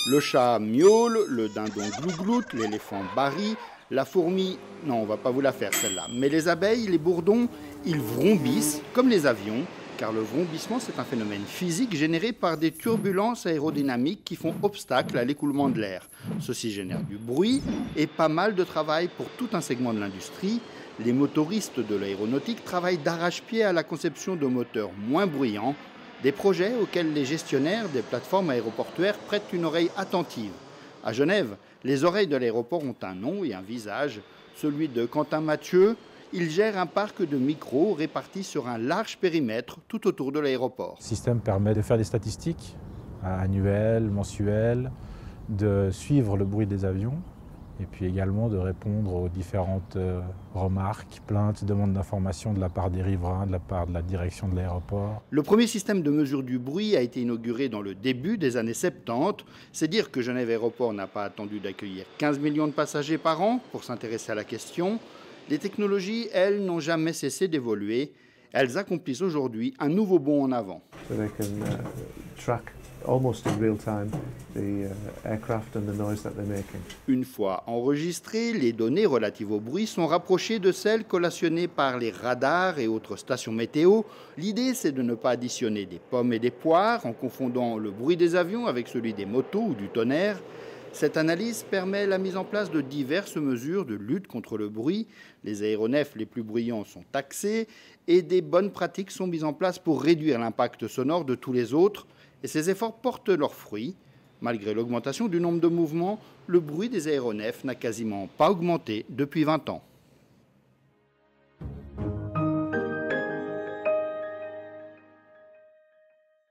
Le chat miaule, le dindon glougloute, l'éléphant barille, la fourmi, non, on va pas vous la faire celle-là. Mais les abeilles, les bourdons, ils vrombissent comme les avions, car le vrombissement, c'est un phénomène physique généré par des turbulences aérodynamiques qui font obstacle à l'écoulement de l'air. Ceci génère du bruit et pas mal de travail pour tout un segment de l'industrie. Les motoristes de l'aéronautique travaillent d'arrache-pied à la conception de moteurs moins bruyants, des projets auxquels les gestionnaires des plateformes aéroportuaires prêtent une oreille attentive. À Genève, les oreilles de l'aéroport ont un nom et un visage, celui de Quentin Mathieu. Il gère un parc de micros répartis sur un large périmètre tout autour de l'aéroport. Le système permet de faire des statistiques annuelles, mensuelles, de suivre le bruit des avions et puis également de répondre aux différentes remarques, plaintes, demandes d'informations de la part des riverains, de la part de la direction de l'aéroport. Le premier système de mesure du bruit a été inauguré dans le début des années 70. C'est dire que Genève Aéroport n'a pas attendu d'accueillir 15 millions de passagers par an pour s'intéresser à la question. Les technologies, elles, n'ont jamais cessé d'évoluer. Elles accomplissent aujourd'hui un nouveau bond en avant. So they can track almost in real time the aircraft and the noise that they're making. Une fois enregistrées, les données relatives au bruit sont rapprochées de celles collationnées par les radars et autres stations météo. L'idée, c'est de ne pas additionner des pommes et des poires en confondant le bruit des avions avec celui des motos ou du tonnerre. Cette analyse permet la mise en place de diverses mesures de lutte contre le bruit. Les aéronefs les plus bruyants sont taxés et des bonnes pratiques sont mises en place pour réduire l'impact sonore de tous les autres. Et ces efforts portent leurs fruits. Malgré l'augmentation du nombre de mouvements, le bruit des aéronefs n'a quasiment pas augmenté depuis 20 ans.